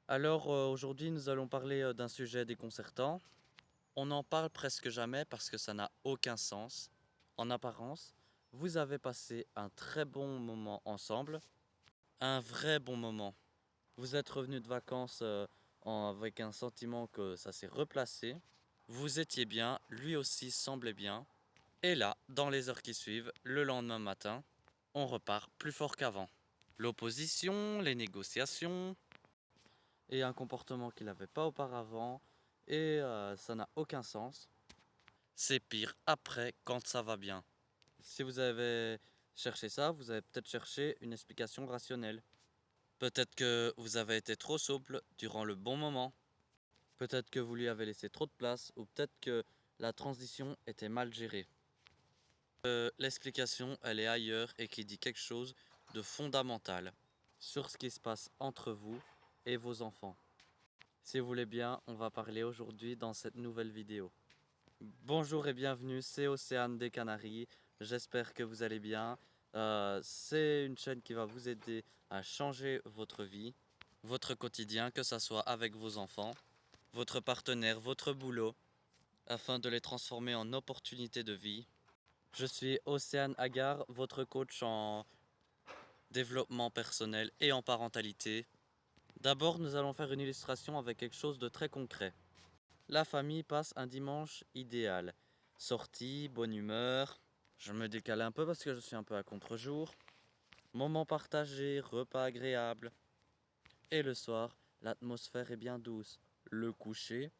Alors aujourd'hui nous allons parler d'un sujet déconcertant. On n'en parle presque jamais parce que ça n'a aucun sens. En apparence, vous avez passé un très bon moment ensemble, un vrai bon moment. Vous êtes revenu de vacances avec un sentiment que ça s'est replacé. Vous étiez bien, lui aussi semblait bien. Et là, dans les heures qui suivent, le lendemain matin, on repart plus fort qu'avant. L'opposition, les négociations, et un comportement qu'il n'avait pas auparavant, et ça n'a aucun sens. C'est pire après quand ça va bien. Si vous avez cherché ça, vous avez peut-être cherché une explication rationnelle. Peut-être que vous avez été trop souple durant le bon moment. Peut-être que vous lui avez laissé trop de place, ou peut-être que la transition était mal gérée. L'explication, elle est ailleurs et qui dit quelque chose de fondamental sur ce qui se passe entre vous et vos enfants. Si vous voulez bien, on va parler aujourd'hui dans cette nouvelle vidéo. Bonjour et bienvenue, c'est Océane des Canaries. J'espère que vous allez bien. C'est une chaîne qui va vous aider à changer votre vie, votre quotidien, que ce soit avec vos enfants, votre partenaire, votre boulot, afin de les transformer en opportunités de vie. Je suis Océane Agar, votre coach en développement personnel et en parentalité. D'abord, nous allons faire une illustration avec quelque chose de très concret. La famille passe un dimanche idéal. Sortie, bonne humeur. Je me décale un peu parce que je suis un peu à contre-jour. Moment partagé, repas agréable. Et le soir, l'atmosphère est bien douce. Le coucher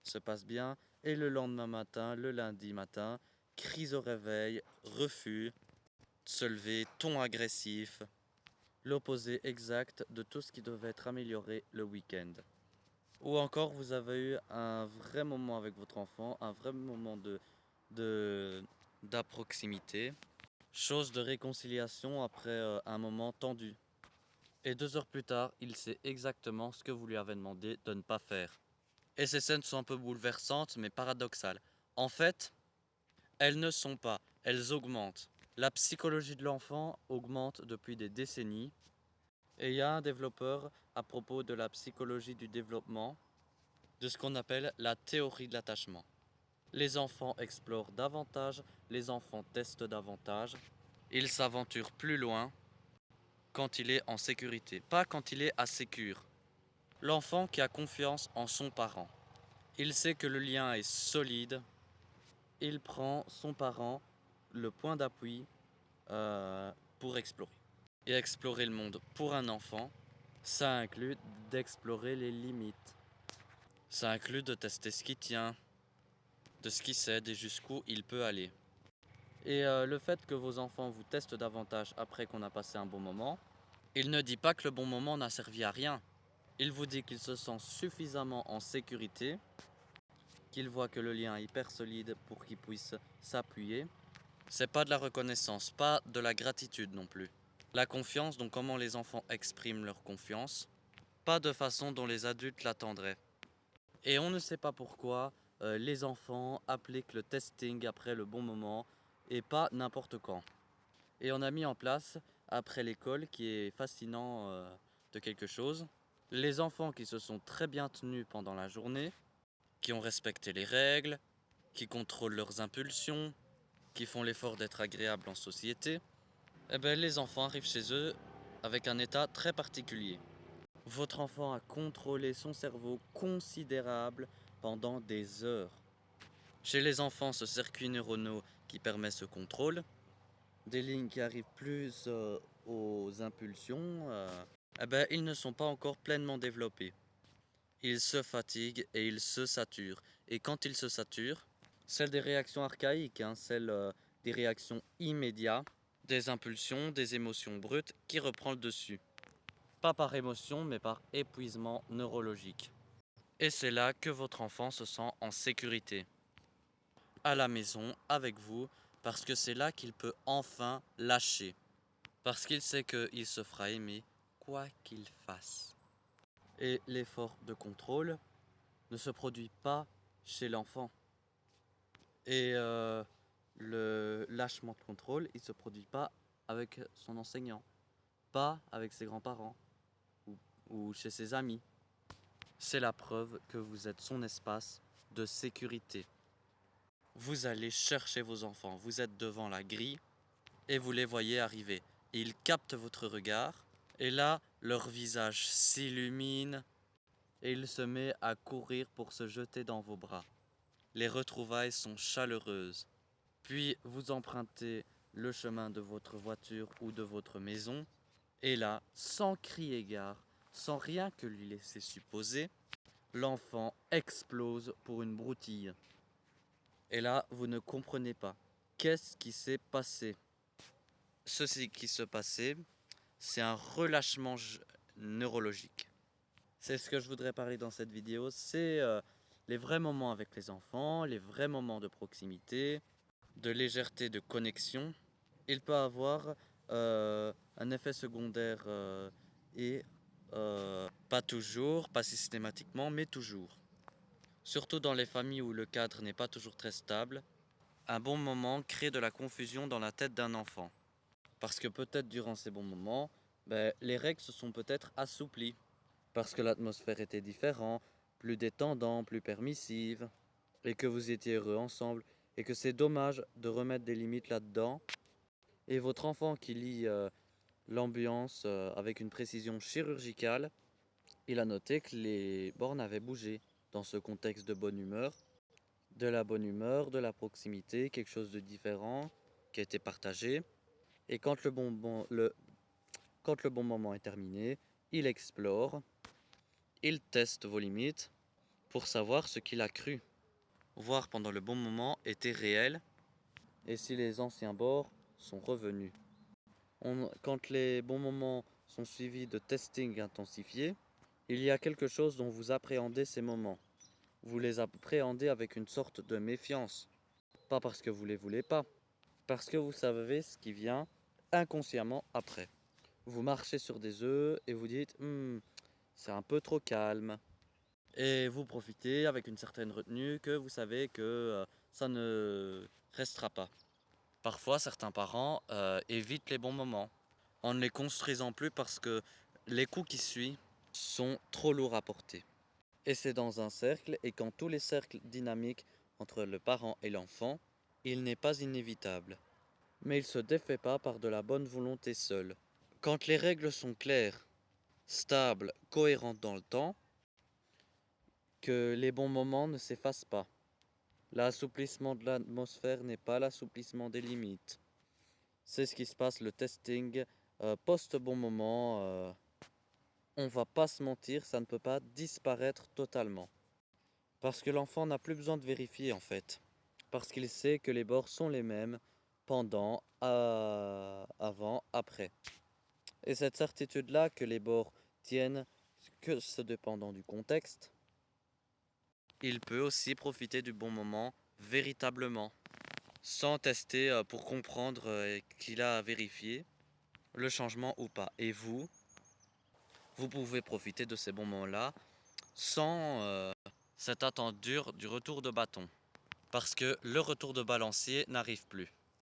se passe bien. Et le lendemain matin, le lundi matin, crise au réveil, refus, se lever, ton agressif. L'opposé exact de tout ce qui devait être amélioré le week-end. Ou encore, vous avez eu un vrai moment avec votre enfant, un vrai moment de, d'approximité, chose de réconciliation après un moment tendu. Et 2 heures plus tard, il sait exactement ce que vous lui avez demandé de ne pas faire. Et ces scènes sont un peu bouleversantes, mais paradoxales. En fait, elles ne sont pas, elles augmentent. La psychologie de l'enfant augmente depuis des décennies. Et il y a un développeur à propos de la psychologie du développement de ce qu'on appelle la théorie de l'attachement. Les enfants explorent davantage, les enfants testent davantage, ils s'aventurent plus loin quand il est en sécurité, pas quand il est insécure. L'enfant qui a confiance en son parent, il sait que le lien est solide, il prend son parent le point d'appui pour explorer. Et explorer le monde pour un enfant, ça inclut d'explorer les limites. Ça inclut de tester ce qui tient, de ce qui cède et jusqu'où il peut aller. Et le fait que vos enfants vous testent davantage après qu'on a passé un bon moment, il ne dit pas que le bon moment n'a servi à rien. Il vous dit qu'il se sent suffisamment en sécurité, qu'il voit que le lien est hyper solide pour qu'il puisse s'appuyer. C'est pas de la reconnaissance, pas de la gratitude non plus. La confiance, donc comment les enfants expriment leur confiance, pas de façon dont les adultes l'attendraient. Et on ne sait pas pourquoi les enfants appliquent le testing après le bon moment et pas n'importe quand. Et on a mis en place, après l'école, qui est fascinant de quelque chose, les enfants qui se sont très bien tenus pendant la journée, qui ont respecté les règles, qui contrôlent leurs impulsions, qui font l'effort d'être agréables en société, eh bien les enfants arrivent chez eux avec un état très particulier. Votre enfant a contrôlé son cerveau considérable pendant des heures. Chez les enfants, ce circuit neuronal qui permet ce contrôle, des lignes qui arrivent plus aux impulsions, eh ben, ils ne sont pas encore pleinement développés. Ils se fatiguent et ils se saturent. Et quand ils se saturent, celles des réactions archaïques, celles des réactions immédiates, des impulsions, des émotions brutes qui reprend le dessus. Pas par émotion, mais par épuisement neurologique. Et c'est là que votre enfant se sent en sécurité. À la maison, avec vous, parce que c'est là qu'il peut enfin lâcher. Parce qu'il sait qu'il se fera aimer quoi qu'il fasse. Et l'effort de contrôle ne se produit pas chez l'enfant. Et le lâchement de contrôle, il ne se produit pas avec son enseignant, pas avec ses grands-parents ou chez ses amis. c'est la preuve que vous êtes son espace de sécurité. Vous allez chercher vos enfants, vous êtes devant la grille et vous les voyez arriver. Ils captent votre regard et là, leur visage s'illumine et il se met à courir pour se jeter dans vos bras. Les retrouvailles sont chaleureuses. Puis vous empruntez le chemin de votre voiture ou de votre maison et là, sans crier gare, sans rien que lui laisser supposer, l'enfant explose pour une broutille. Et là, vous ne comprenez pas. Qu'est-ce qui s'est passé? Ceci qui se passait, c'est un relâchement neurologique. C'est ce que je voudrais parler dans cette vidéo, c'est les vrais moments avec les enfants, les vrais moments de proximité, de légèreté, de connexion. Il peut avoir un effet secondaire et pas toujours, pas systématiquement, mais toujours. Surtout dans les familles où le cadre n'est pas toujours très stable, un bon moment crée de la confusion dans la tête d'un enfant. Parce que peut-être durant ces bons moments, les règles se sont peut-être assouplies. Parce que l'atmosphère était différente, plus détendante, plus permissive, et que vous étiez heureux ensemble, et que c'est dommage de remettre des limites là-dedans. Et votre enfant qui lit l'ambiance avec une précision chirurgicale, il a noté que les bornes avaient bougé dans ce contexte de bonne humeur, de la proximité, quelque chose de différent qui a été partagé. Et quand quand le bon moment est terminé, il explore, il teste vos limites pour savoir ce qu'il a cru. Voir pendant le bon moment était réel et si les anciens bords sont revenus. Quand les bons moments sont suivis de testing intensifié, il y a quelque chose dont vous appréhendez ces moments. Vous les appréhendez avec une sorte de méfiance. Pas parce que vous les voulez pas, parce que vous savez ce qui vient inconsciemment après. Vous marchez sur des œufs et vous dites c'est un peu trop calme. Et vous profitez avec une certaine retenue que vous savez que ça ne restera pas. Parfois, certains parents évitent les bons moments en ne les construisant plus parce que les coups qui suivent sont trop lourds à porter. Et c'est dans un cercle, et quand tous les cercles dynamiques entre le parent et l'enfant, il n'est pas inévitable. Mais il ne se défait pas par de la bonne volonté seule. Quand les règles sont claires, stables, cohérentes dans le temps, que les bons moments ne s'effacent pas. L'assouplissement de l'atmosphère n'est pas l'assouplissement des limites. C'est ce qui se passe, le testing post-bon moment. On va pas se mentir, ça ne peut pas disparaître totalement. Parce que l'enfant n'a plus besoin de vérifier en fait. Parce qu'il sait que les bords sont les mêmes pendant, avant, après. Et cette certitude-là que les bords tiennent que ce dépendant du contexte, il peut aussi profiter du bon moment véritablement, sans tester pour comprendre qu'il a vérifié le changement ou pas. Et vous pouvez profiter de ces bons moments-là sans cette attente dure du retour de bâton. Parce que le retour de balancier n'arrive plus.